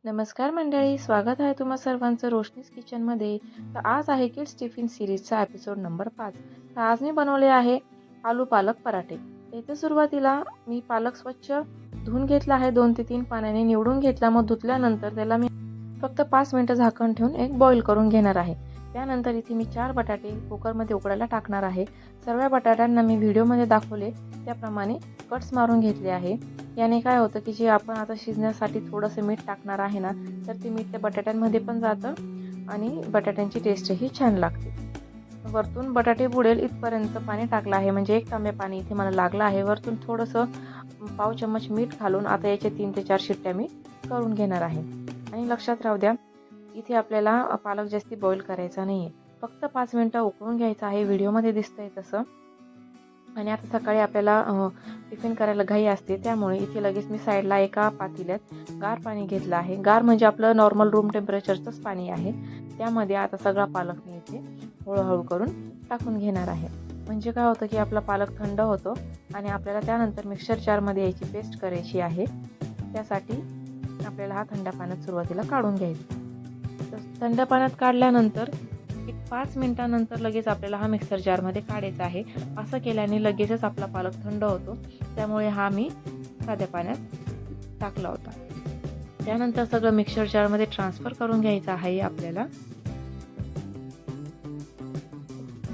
नमस्कार मंडळी, स्वागत आहे तुम्हा सर्वांचं रोशनीज किचनमध्ये. तर आज आहे किड्स टिफिन सिरीजचा एपिसोड नंबर 5. तर आज मी बनवले आहे आलू पालक पराठे. इथे सुरुवातीला मी पालक स्वच्छ धुवून घेतला आहे, 2 ते 3 पाण्याने निवडून घेतला. मग धुतल्यानंतर त्याला मी फक्त 5 मिनिटं झाकण ठेवून एक बॉईल करून घेणार आहे. त्यानंतर इथे मी 4 बटाटे कुकरमध्ये उकडायला टाकणार आहे. सर्व बटाट्यांना मी व्हिडिओमध्ये दाखवले त्याप्रमाणे कट्स मारून घेतले आहे. याने काय होतं की जे आपण आता शिजण्यासाठी थोडंसं मीठ टाकणार आहे ना, तर ते मीठ त्या बटाट्यांमध्ये पण जातं आणि बटाट्यांची टेस्टही छान लागते. वरतून बटाटे बुडेल इथपर्यंत पाणी टाकलं आहे, म्हणजे 1 तांबे पाणी इथे मला लागलं आहे. वरतून थोडंसं पाव चम्मच मीठ घालून आता याचे 3 ते 4 शिट्ट्या मी करून घेणार आहे. आणि लक्षात राहू द्या, इथे आपल्याला पालक जास्ती बॉईल करायचा नाही आहे, फक्त 5 मिनिटं उकळून घ्यायचं आहे, व्हिडिओमध्ये दिसतंय तसं. आणि आता सकाळी आपल्याला टिफिन करायला घाई असते, त्यामुळे इथे लगेच मी साईडला एका पातेल्यात गार पाणी घेतलं आहे. गार म्हणजे आपलं नॉर्मल रूम टेम्परेचरचंच पाणी आहे. त्यामध्ये आता सगळा पालक मी इथे हळूहळू करून टाकून घेणार आहे. म्हणजे काय होतं की आपला पालक थंड होतो आणि आपल्याला त्यानंतर मिक्सर जारमध्ये याची पेस्ट करायची आहे. त्यासाठी आपल्याला हा थंड पाण्यात सुरुवातीला काढून घ्यायचा. तर थंड पाण्यात काढल्यानंतर 5 मिनिटांनंतर लगेच आपल्याला हा मिक्सर जारमध्ये काढायचा आहे. असं केल्याने लगेचच आपला पालक थंड होतो, त्यामुळे हा मी साध्या पाण्यात टाकला होता. त्यानंतर सगळं मिक्सर जारमध्ये ट्रान्सफर करून घ्यायचं आहे आपल्याला.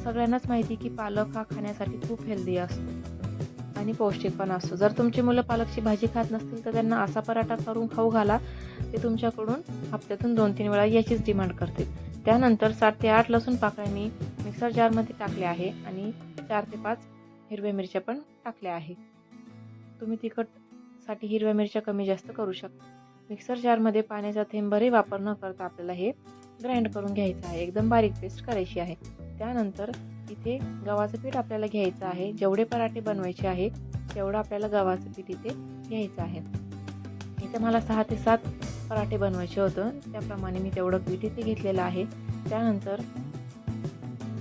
सगळ्यांनाच माहिती की पालक हा खाण्यासाठी खूप हेल्दी असतो आणि पौष्टिक पण असतो. जर तुमची मुलं पालकची भाजी खात नसतील तर त्यांना असा पराठा करून खाऊ घाला. ते तुमच्याकडून हप्त्यातून 2-3 वेळा याचीच डिमांड करतील. त्यानंतर 7 ते 8 लसूण पाकळ्या मी मिक्सर जारमध्ये टाकले आहे आणि 4 ते 5 हिरव्या मिरच्या पण टाकल्या आहे. तुम्ही तिखटसाठी हिरव्या मिरच्या कमी जास्त करू शकता. मिक्सर जारमध्ये पाण्याचा थेंबही वापर न करता आपल्याला हे ग्राइंड करून घ्यायचं आहे. एकदम बारीक पेस्ट करायची आहे. त्यानंतर इथे गव्हाचं पीठ आपल्याला घ्यायचं आहे. जेवढे पराठे बनवायचे आहे तेवढं आपल्याला गव्हाचं पीठ इथे घ्यायचं आहे. इथे मला 6 ते 7 पराठे बनवायचे होतं, त्याप्रमाणे मी तेवढं पीठ इथे घेतलेलं आहे. त्यानंतर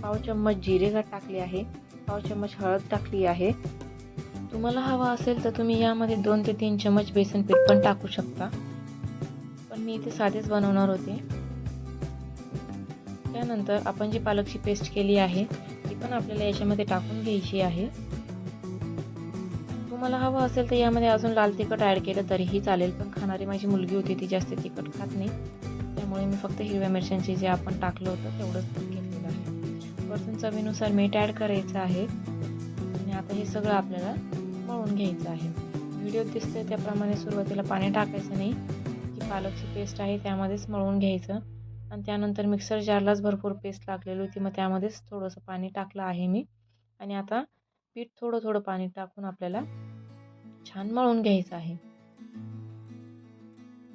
पाव चम्मच जिरे टाकले आहे, पाव चम्मच हळद टाकली आहे. तुम्हाला हवा असेल तर तुम्ही यामध्ये 2 ते 3 चम्मच बेसन पीठ पण टाकू शकता, पण मी इथे साधेच बनवणार होते. त्यानंतर आपण जी पालकची पेस्ट केली आहे ती पण आपल्याला याच्यामध्ये टाकून घ्यायची आहे. तुम्हाला हवं असेल तर यामध्ये अजून लाल तिखट ॲड केलं तरीही चालेल, पण खाणारी माझी मुलगी होती ती जास्त तिखट खात नाही, त्यामुळे मी फक्त हिरव्या मिरच्यांची जे आपण टाकलं होतं तेवढंच घेतलेलं आहे. वरतून चवीनुसार मीठ ॲड करायचं आहे आणि आता हे सगळं आपल्याला मळून घ्यायचं आहे. व्हिडिओत दिसतंय त्याप्रमाणे सुरुवातीला पाणी टाकायचं नाही, जी पालकची पेस्ट आहे त्यामध्येच मळून घ्यायचं. आणि त्यानंतर मिक्सर जारलाच भरपूर पेस्ट लागलेली होती, मग त्यामध्येच थोडंसं पाणी टाकलं आहे मी. आणि आता पीठ थोडं थोडं पाणी टाकून आपल्याला छान मळून घ्यायचं आहे.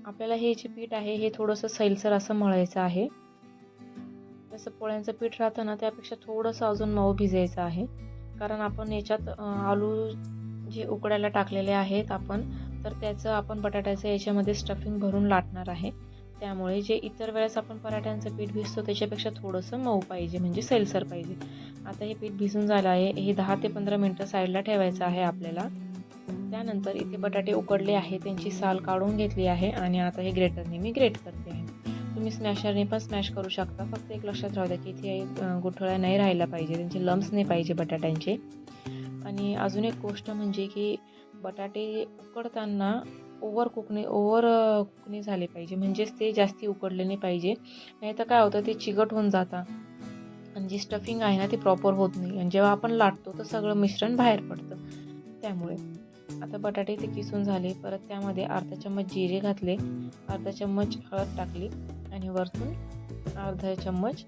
आपल्याला हे जे पीठ आहे हे थोडंसं सैलसर असं मळायचं आहे. जसं पोळ्यांचं पीठ राहतं ना, त्यापेक्षा थोडंसं अजून मऊ भिजायचं आहे, कारण आपण याच्यात आलू जे उकडायला टाकलेले आहेत आपण, तर त्याचं आपण बटाट्याचं याच्यामध्ये स्टफिंग भरून लाटणार आहे. त्यामुळे जे इतर वेळेस आपण पराठ्यांचं पीठ भिजतो त्याच्यापेक्षा थोडंसं मऊ पाहिजे, म्हणजे सैलसर पाहिजे. आता हे पीठ भिजून झालं आहे. हे 10 ते 15 मिनिटं साईडला ठेवायचं आहे आपल्याला. त्यानंतर इथे बटाटे उकडले आहे, त्यांची साल काढून घेतली आहे आणि आता हे ग्रेटरने मी ग्रेट करते आहे. तुम्ही स्मॅशरने पण स्मॅश करू शकता. फक्त एक लक्षात राहू द्या की इथे गुठळ्या नाही राहायला पाहिजे, त्यांचे लम्स नाही पाहिजे बटाट्यांचे. आणि अजून एक गोष्ट म्हणजे की बटाटे उकडताना ओव्हर कुकनी झाले पाहिजे, म्हणजेच ते जास्ती उकडले नाही पाहिजे. नाही तर काय होतं, ते चिकट होऊन जातात आणि जी स्टफिंग आहे ना ती प्रॉपर होत नाही आणि जेव्हा आपण लाटतो तर सगळं मिश्रण बाहेर पडतं. त्यामुळे आता बटाटे ते किसून झाले. परत त्यामध्ये अर्धा चम्मच जिरे घातले, अर्धा चम्मच हळद टाकली आणि वरतून अर्धा चम्मच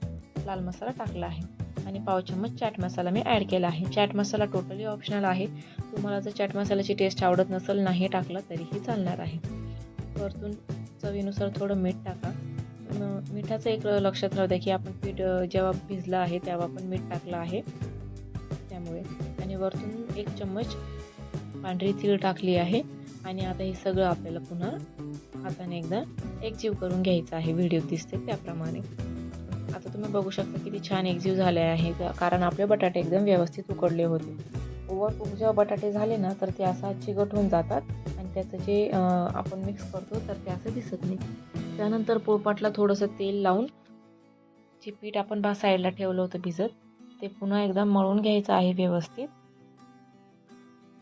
लाल मसाला टाकला आहे आणि पाव चम्मच चाट मसाला मी ॲड केला आहे. चाट मसाला टोटली ऑप्शनल आहे. तुम्हाला जर चाट मसाल्याची टेस्ट आवडत नसेल, नाही टाकलं तरीही चालणार आहे. वरतून चवीनुसार थोडं मीठ टाका. मिठाचं एक लक्षात राहू द्या की आपण पीठ जेव्हा भिजलं आहे तेव्हा पण मीठ टाकलं आहे त्यामुळे. आणि वरतून 1 चम्मच पांढरी तीळ टाकली आहे आणि आता हे सगळं आपल्याला पुन्हा हाताने एकदा एकजीव करून घ्यायचं आहे. व्हिडिओत दिसते त्याप्रमाणे. आता तुम्ही बघू शकता किती छान एकजीव झाले आहे, कारण आपले बटाटे एकदम व्यवस्थित उकडले होते. ओव्हरकुक जेव्हा बटाटे झाले ना तर ते असं चिकट होऊन जातात आणि त्याचं जे आपण मिक्स करतो तर ते असं दिसत नाही. त्यानंतर पोळपाटला थोडंसं तेल लावून जे पीठ आपण साईडला ठेवलं होतं भिजत ते पुन्हा एकदा मळून घ्यायचं आहे व्यवस्थित.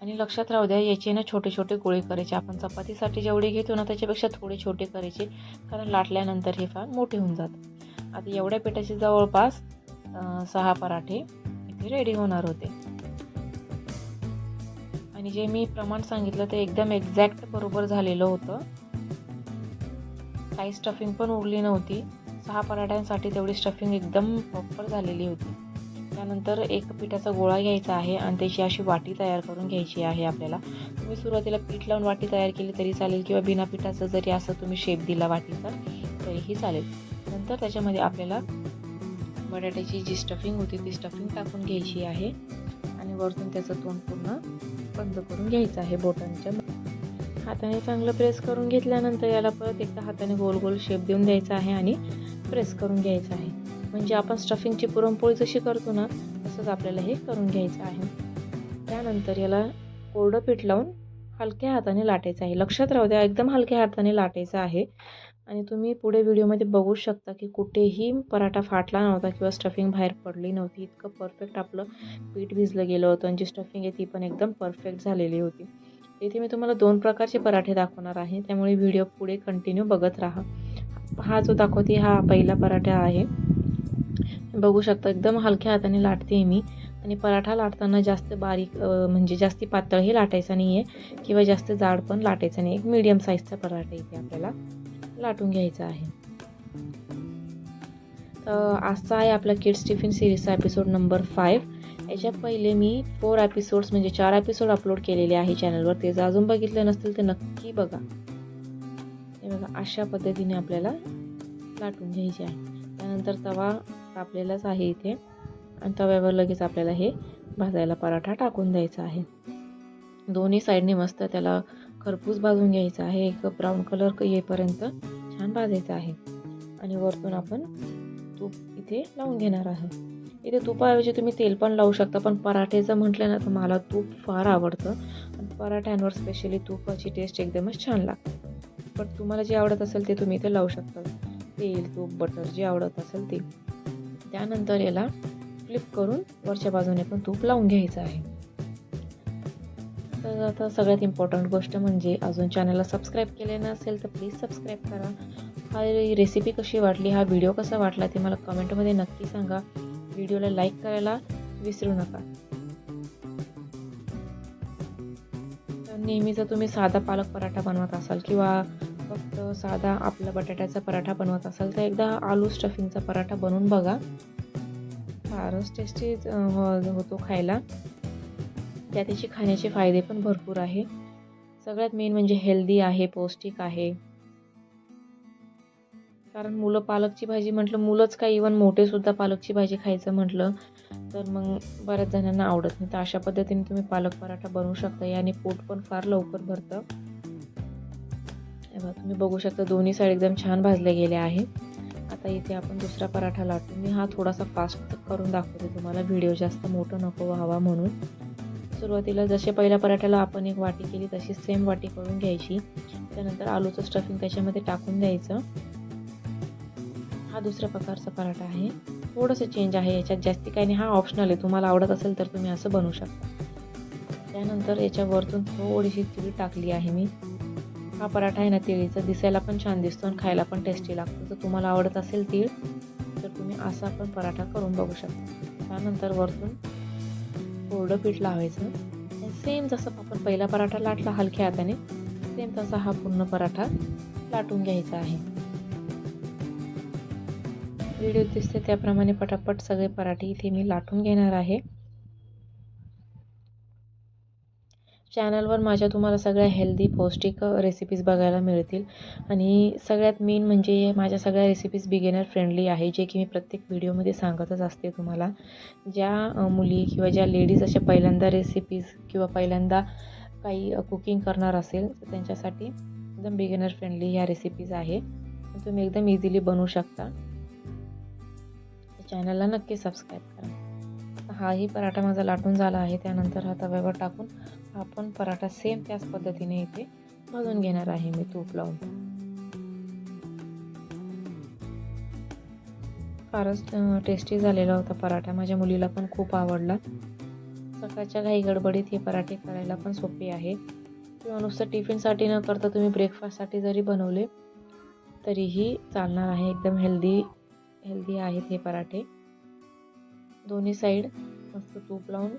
आणि लक्षात राहू द्या, याचे ना छोटे छोटे गोळे करायचे. आपण चपातीसाठी जेवढे घेतो ना त्याच्यापेक्षा थोडे छोटे करायचे, कारण लाटल्यानंतर हे फार मोठे होऊन जातात. आता एवढ्या पिठाचे जवळपास 6 पराठे इथे रेडी होणार होते. आणि जे मी प्रमाण सांगितलं ते एकदम एक्झॅक्ट बरोबर झालेलं होतं. काही स्टफिंग पण उरली नव्हती. 6 पराठ्यांसाठी तेवढी स्टफिंग एकदम प्रॉपर झालेली होती. त्यानंतर एक पिठाचा गोळा घ्यायचा आहे आणि त्याची अशी वाटी तयार करून घ्यायची आहे आपल्याला. तुम्ही सुरुवातीला पीठ लावून वाटी तयार केली तरी चालेल, किंवा बिना पिठाचं जरी असं तुम्ही शेप दिला वाटीचा तरीही चालेल. नंतर त्याच्यामध्ये आपल्याला बटाट्याची जी स्टफिंग होती ती स्टफिंग टाकून घ्यायची आहे आणि वरतून त्याचं तोंड पूर्ण बंद करून घ्यायचं आहे. बोटांच्या हाताने चांगलं प्रेस करून घेतल्यानंतर याला परत एकदा हाताने गोल गोल शेप देऊन द्यायचा आहे आणि प्रेस करून घ्यायचं आहे. म्हणजे आपण स्टफिंगची पुरणपोळी जशी करतो ना तसंच आपल्याला हे करून घ्यायचं आहे. त्यानंतर याला कोरडं पीठ लावून हलक्या हाताने लाटायचं आहे. लक्षात राहू द्या, एकदम हलक्या हाताने लाटायचं आहे. आणि तुम्ही पुढे व्हिडिओमध्ये बघू शकता की कुठेही पराठा फाटला नव्हता किंवा स्टफिंग बाहेर पडली नव्हती. इतकं परफेक्ट आपलं पीठ भिजलं गेलं होतं आणि जी स्टफिंग आहे ती पण एकदम परफेक्ट झालेली होती. इथे मी तुम्हाला 2 प्रकारचे पराठे दाखवणार आहे, त्यामुळे व्हिडिओ पुढे कंटिन्यू बघत राहा. हा जो दाखवते हा पहिला पराठा आहे. बघू शकता एकदम हलक्या हाताने लाटते मी. आणि पराठा लाटताना जास्त बारीक म्हणजे जास्त पातळही लाटायचा नाही आहे किंवा जास्त जाड पण लाटायचा नाही. एक मीडियम साईजचा पराठा इथे आपल्याला लाटून घ्यायचा आहे. तर आजचा आहे आपला किड्स टिफिन सिरीजचा एपिसोड नंबर 5. याच्या पहिले मी 4 एपिसोड्स म्हणजे 4 एपिसोड अपलोड केलेले आहे चॅनलवर. ते जर अजून बघितलं नसतील तर नक्की बघा. हे बघा, अशा पद्धतीने आपल्याला लाटून घ्यायचे आहे. त्यानंतर तवा तापलेलाच आहे इथे आणि तव्यावर लगेच आपल्याला हे भाजायला पराठा टाकून द्यायचा आहे. दोन्ही साईडने मस्त त्याला खरपूस भाजून घ्यायचा आहे. एक ब्राऊन कलर येईपर्यंत छान भाजायचं आहे. आणि वरतून आपण तूप इथे लावून घेणार आहे. इथे तुपाऐवजी तुम्ही तेल पण लावू शकता, पण पराठ्याचं म्हटलं ना तर मला तूप फार आवडतं आणि पराठ्यांवर स्पेशली तुपाची टेस्ट एकदमच छान लागते. पण तुम्हाला जे आवडत असेल ते तुम्ही इथे लावू शकता. तेल, तूप, बटर जे आवडत असेल ते. त्यानंतर याला फ्लिप करून वरच्या बाजूने पण तूप लावून घ्यायचं आहे. तर आता सगळ्यात इम्पॉर्टंट गोष्ट म्हणजे अजून चॅनलला सबस्क्राईब केले नसेल तर प्लीज सबस्क्राईब करा. हा रेसिपी कशी वाटली, हा व्हिडिओ कसा वाटला ते मला कमेंटमध्ये नक्की सांगा. व्हिडिओला लाईक करायला विसरू नका. तर नेहमीचा तुम्ही साधा पालक पराठा बनवत असाल किंवा फक्त साधा आपला बटाट्याचा पराठा बनवत असाल तर एकदा आलू स्टफिंगचा पराठा बनवून बघा. फारच टेस्टी होतो खायला. त्याचे खाण्याचे फायदे पण भरपूर आहे. सगळ्यात मेन म्हणजे हेल्दी आहे, पौष्टिक आहे. कारण मुलं पालकची भाजी म्हटलं, मुलंच काय इवन मोठे सुद्धा पालकची भाजी खायचं म्हटलं तर मग बऱ्याच जणांना आवडत नाही. तर अशा पद्धतीने तुम्ही पालक पराठा बनवू शकता. याने पोट पण फार लवकर भरतं. तुम्ही बघू शकता दोन्ही साईड एकदम छान भाजले गेले आहे. आता इथे आपण दुसरा पराठा लाटतो. मी हा थोडासा फास्ट करून दाखवते तुम्हाला, व्हिडिओ जास्त मोठं नको व्हावा म्हणून. सुरुवातीला जसे पहिल्या पराठ्याला आपण एक वाटी केली तशी सेम वाटी करून घ्यायची. त्यानंतर आलूचं स्टफिंग त्याच्यामध्ये टाकून द्यायचं. हा दुसऱ्या प्रकारचा पराठा आहे. थोडंसं चेंज आहे याच्यात, जास्ती काही नाही. हा ऑप्शनल आहे, तुम्हाला आवडत असेल तर तुम्ही असं बनवू शकता. त्यानंतर याच्या वरतून थोडीशी तीळ टाकली आहे मी. हा पराठा आहे ना तिळीचा, दिसायला पण छान दिसतो आणि खायला पण टेस्टी लागतो. जर तुम्हाला आवडत असेल तीळ तर तुम्ही असा पण पराठा करून बघू शकता. त्यानंतर वरतून कोरडं पीठ लावायचं. सेम जसं आपण पहिला पराठा लाटला हलक्या हाताने, सेम तसा हा पूर्ण पराठा लाटून घ्यायचा आहे. व्हिडिओत दिसते त्याप्रमाणे पटापट सगळे पराठे इथे मी लाटून घेणार आहे. चॅनलवर माझ्या तुम्हाला सगळ्या हेल्दी पौष्टिक रेसिपीज बघायला मिळतील. आणि सगळ्यात मेन म्हणजे माझ्या सगळ्या रेसिपीज बिगिनर फ्रेंडली आहे, जे की मी प्रत्येक व्हिडिओमध्ये सांगतच असते तुम्हाला. ज्या मुली किंवा ज्या लेडीज अशा पहिल्यांदा रेसिपीज किंवा पहिल्यांदा काही कुकिंग करणार असेल तर त्यांच्यासाठी एकदम बिगिनर फ्रेंडली ह्या रेसिपीज आहे. तुम्ही एकदम इझिली बनवू शकता. चॅनलला नक्की सबस्क्राईब करा. हाही पराठा माझा लाटून झाला आहे. त्यानंतर हा तव्यावर टाकून हा पण पराठा सेम त्याच पद्धतीने इथे भाजून घेणार आहे मी तूप लावून. फारच टेस्टी झालेला होता पराठा. माझ्या मुलीला पण खूप आवडला. सकाळच्या घाई गडबडीत हे पराठे करायला पण सोपे आहे किंवा नुसतं टिफिनसाठी न करता तुम्ही ब्रेकफास्टसाठी जरी बनवले तरीही चालणार आहे. एकदम हेल्दी आहेत हे पराठे. दोन्ही साईड मस्त तूप लावून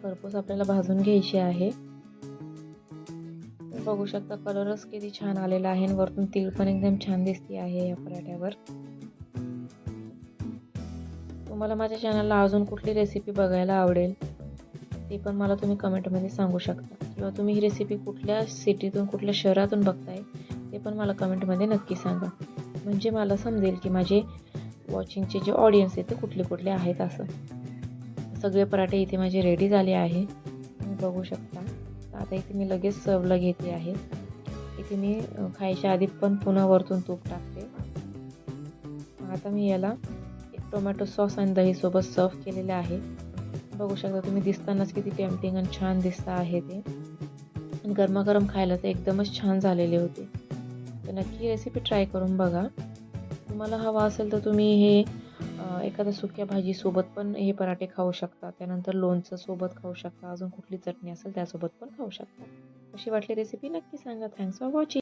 खरपूस आपल्याला भाजून घ्यायचे आहे. बघू शकता कलरच किती छान आलेला आहे आणि वरतून तेल पण एकदम छान दिसते आहे या पराठ्यावर. तुम्हाला माझ्या चॅनलला अजून कुठली रेसिपी बघायला आवडेल ते पण मला तुम्ही कमेंटमध्ये सांगू शकता किंवा तुम्ही ही रेसिपी कुठल्या सिटीतून कुठल्या शहरातून बघताय ते पण मला कमेंटमध्ये नक्की सांगा. म्हणजे मला समजेल की माझे वॉचिंगचे जे ऑडियन्स आहे ते कुठले कुठले आहेत. असं सगळे पराठे इथे माझे रेडी झाले आहे, तुम्ही बघू शकता. आता इथे मी लगेच सर्वला घेते आहे. इथे मी खायच्या आधी पण पुन्हा वरतून तूप टाकते. आता मी याला एक टोमॅटो सॉस आणि दहीसोबत सर्व केलेले आहे. बघू शकता तुम्ही, दिसतानाच किती टेम्पटिंग आणि छान दिसतं आहे ते. आणि गरमागरम खायला तर एकदमच छान झालेले होते. तर नक्की रेसिपी ट्राय करून बघा. तुम्हाला हवा असेल तर तुम्ही हे एखाद्या सुक्या भाजीसोबत पण हे पराठे खाऊ शकता. त्यानंतर लोणचं सोबत खाऊ शकता. अजून कुठली चटणी असेल त्यासोबत पण खाऊ शकता. कशी वाटली रेसिपी नक्की सांगा. Thanks for watching.